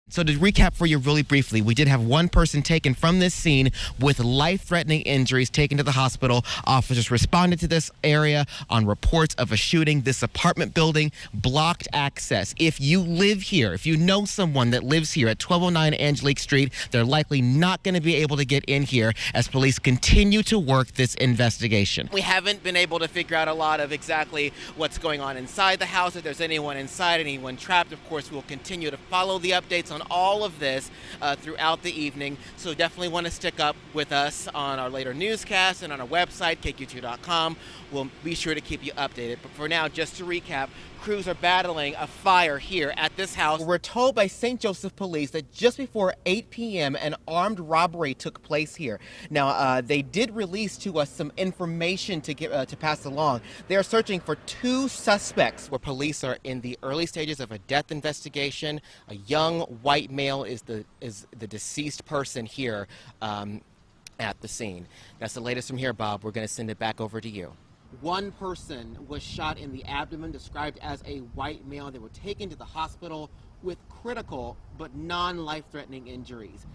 So to recap for you really briefly, we did have one person taken from this scene with life-threatening injuries taken to the hospital. Officers responded to this area on reports of a shooting. This apartment building blocked access. If you live here, if you know someone that lives here at 1209 Angelique Street, they're likely not going to be able to get in here as police continue to work this investigation. We haven't been able to figure out a lot of exactly what's going on inside the house, if there's anyone inside, anyone trapped. Of course, we'll continue to follow the updates on all of this throughout the evening, so definitely want to stick up with us on our later newscasts and on our website, kq2.com. We'll be sure to keep you updated. But for now, just to recap, crews are battling a fire here at this house. We're told by St. Joseph Police that just before 8 p.m. an armed robbery took place here. Now, they did release to us some information to pass along. They are searching for 2 suspects, where police are in the early stages of a death investigation. A young white male is the deceased person here at the scene. That's the latest from here, Bob. We're going to send it back over to you. One person was shot in the abdomen, described as a white male. They were taken to the hospital with critical but non-life-threatening injuries.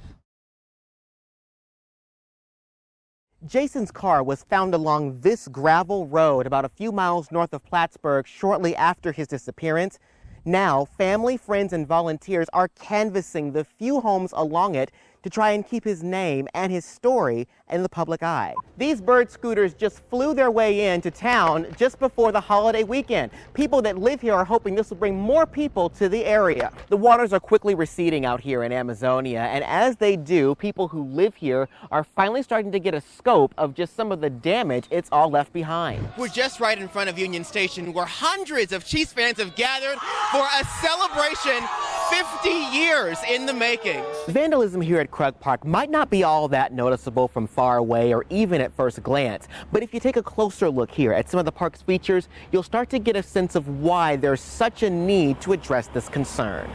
Jason's car was found along this gravel road about a few miles north of Plattsburgh shortly after his disappearance. Now, family, friends, and volunteers are canvassing the few homes along it to try and keep his name and his story in the public eye. These bird scooters just flew their way into town just before the holiday weekend. People that live here are hoping this will bring more people to the area. The waters are quickly receding out here in Amazonia, and as they do, people who live here are finally starting to get a scope of just some of the damage it's all left behind. We're just right in front of Union Station, where hundreds of Chiefs fans have gathered for a celebration 50 years in the making. Vandalism here at Krug Park might not be all that noticeable from far away or even at first glance, but if you take a closer look here at some of the park's features, you'll start to get a sense of why there's such a need to address this concern.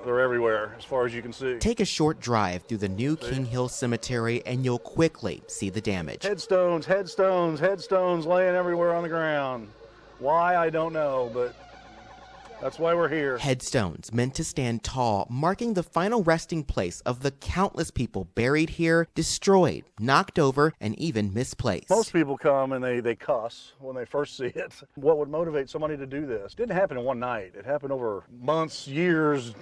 They're everywhere, as far as you can see. Take a short drive through the new King Hill Cemetery and you'll quickly see the damage. Headstones, headstones, headstones laying everywhere on the ground. Why, I don't know, but that's why we're here. Headstones meant to stand tall, marking the final resting place of the countless people buried here, destroyed, knocked over, and even misplaced. Most people come and they cuss when they first see it. What would motivate somebody to do this? It didn't happen in one night. It happened over months, years,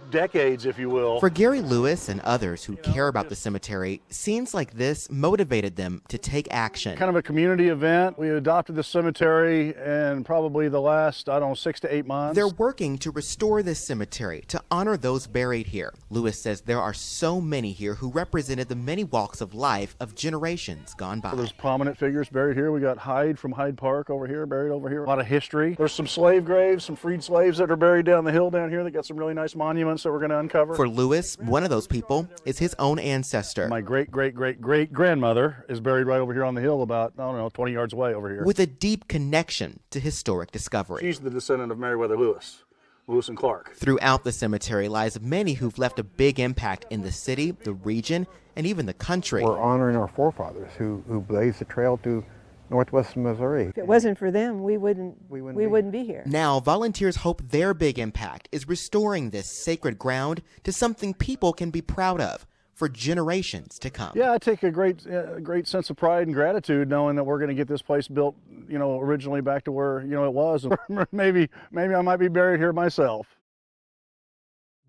decades, if you will. For Gary Lewis and others who care about the cemetery, scenes like this motivated them to take action. Kind of a community event. We adopted the cemetery in probably the last, 6 to 8 months. They're working to restore this cemetery to honor those buried here. Lewis says there are so many here who represented the many walks of life of generations gone by. There's prominent figures buried here. We got Hyde from Hyde Park over here, buried over here. A lot of history. There's some slave graves, some freed slaves that are buried down the hill down here. They got some really nice monuments that we're going to uncover. For Lewis, one of those people is his own ancestor. My great-great-great-great-grandmother is buried right over here on the hill about, 20 yards away over here. With a deep connection to historic discovery. She's the descendant of Meriwether Lewis and Clark. Throughout the cemetery lies many who've left a big impact in the city, the region, and even the country. We're honoring our forefathers who blazed the trail to Northwest Missouri. If it wasn't for them, we wouldn't be here. Now, volunteers hope their big impact is restoring this sacred ground to something people can be proud of for generations to come. Yeah, I take a great sense of pride and gratitude knowing that we're going to get this place built, originally back to where, it was. maybe I might be buried here myself.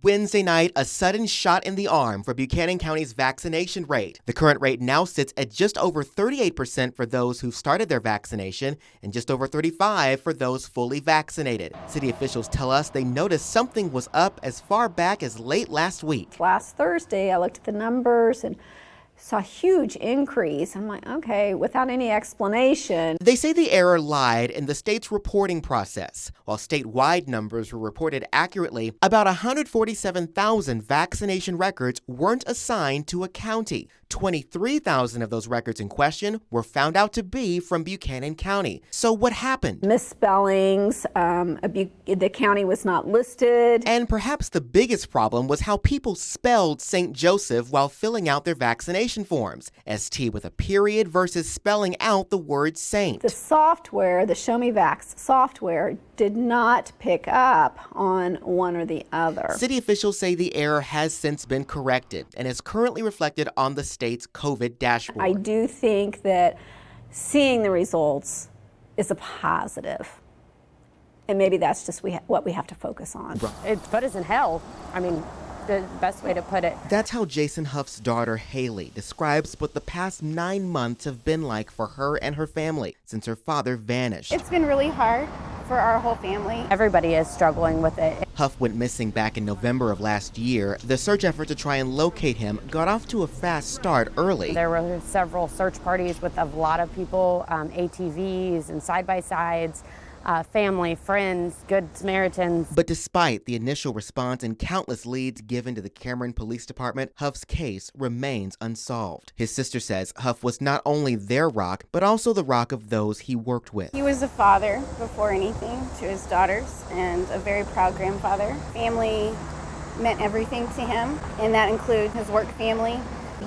Wednesday night, a sudden shot in the arm for Buchanan County's vaccination rate. The current rate now sits at just over 38% for those who started their vaccination and just over 35% for those fully vaccinated. City officials tell us they noticed something was up as far back as late last week. Last Thursday, I looked at the numbers and saw a huge increase. I'm like, okay, without any explanation. They say the error lied in the state's reporting process. While statewide numbers were reported accurately, about 147,000 vaccination records weren't assigned to a county. 23,000 of those records in question were found out to be from Buchanan County. So what happened? Misspellings, the county was not listed. And perhaps the biggest problem was how people spelled St. Joseph while filling out their vaccination application forms, ST with a period versus spelling out the word saint. The software, the Show Me Vax software, did not pick up on one or the other. City officials say the error has since been corrected and is currently reflected on the state's COVID dashboard. I do think that seeing the results is a positive. And maybe that's just what we have to focus on. It put us in hell. I mean, the best way to put it. That's how Jason Huff's daughter, Haley, describes what the past 9 months have been like for her and her family since her father vanished. It's been really hard for our whole family. Everybody is struggling with it. Huff went missing back in November of last year. The search effort to try and locate him got off to a fast start early. There were several search parties with a lot of people, ATVs and side-by-sides. Family, friends, Good Samaritans. But despite the initial response and countless leads given to the Cameron Police Department, Huff's case remains unsolved. His sister says Huff was not only their rock, but also the rock of those he worked with. He was a father before anything to his daughters and a very proud grandfather. Family meant everything to him, and that includes his work family.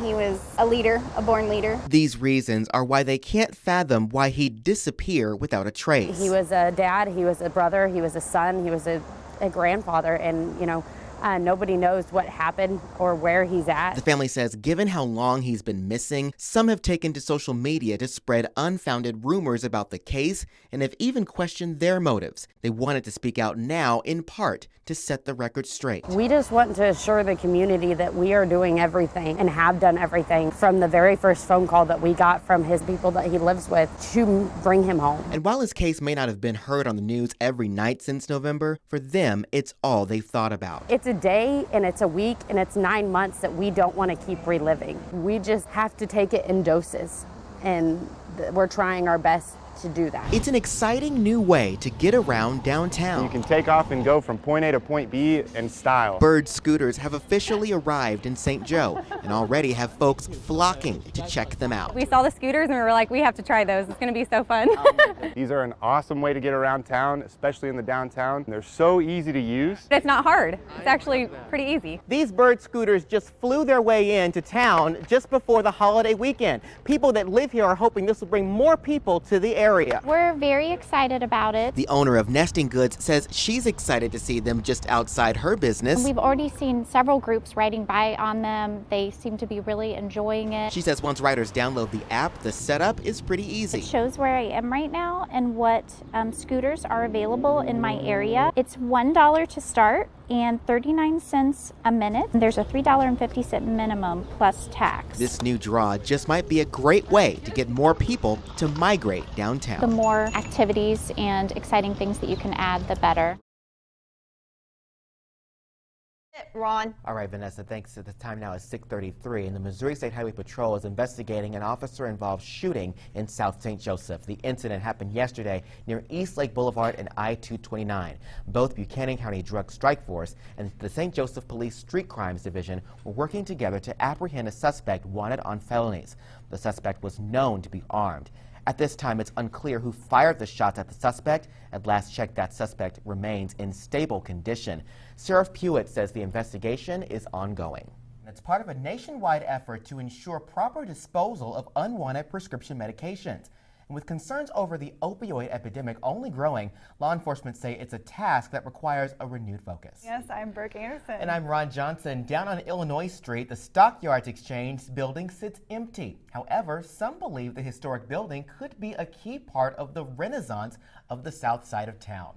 He was a leader, a born leader. These reasons are why they can't fathom why he'd disappear without a trace. He was a dad, he was a brother, he was a son, he was a grandfather, and, nobody knows what happened or where he's at. The family says given how long he's been missing, some have taken to social media to spread unfounded rumors about the case and have even questioned their motives. They wanted to speak out now, in part, to set the record straight. We just want to assure the community that we are doing everything and have done everything from the very first phone call that we got from his people that he lives with to bring him home. And while his case may not have been heard on the news every night since November, for them, it's all they've thought about. It's a day and it's a week and it's 9 months that we don't want to keep reliving. We just have to take it in doses, and we're trying our best to do that. It's an exciting new way to get around downtown. You can take off and go from point A to point B in style. Bird scooters have officially arrived in St. Joe and already have folks flocking to check them out. We saw the scooters and we were like, we have to try those. It's going to be so fun. These are an awesome way to get around town, especially in the downtown. They're so easy to use. It's not hard. It's actually pretty easy. These bird scooters just flew their way into town just before the holiday weekend. People that live here are hoping this will bring more people to the area. We're very excited about it. The owner of Nesting Goods says she's excited to see them just outside her business. We've already seen several groups riding by on them. They seem to be really enjoying it. She says once riders download the app, the setup is pretty easy. It shows where I am right now and what scooters are available in my area. It's $1 to start and 39 cents a minute. There's a $3.50 minimum plus tax. This new draw just might be a great way to get more people to migrate downtown. The more activities and exciting things that you can add, the better. Ron. All right, Vanessa, thanks. The time now is 6:33, and the Missouri State Highway Patrol is investigating an officer-involved shooting in South St. Joseph. The incident happened yesterday near East Lake Boulevard and I-229. Both Buchanan County Drug Strike Force and the St. Joseph Police Street Crimes Division were working together to apprehend a suspect wanted on felonies. The suspect was known to be armed. At this time, it's unclear who fired the shots at the suspect. At last check, that suspect remains in stable condition. Sheriff Pewitt says the investigation is ongoing. It's part of a nationwide effort to ensure proper disposal of unwanted prescription medications. And with concerns over the opioid epidemic only growing, law enforcement say it's a task that requires a renewed focus. Yes, I'm Brooke Anderson. And I'm Ron Johnson. Down on Illinois Street, the Stockyards Exchange building sits empty. However, some believe the historic building could be a key part of the renaissance of the south side of town.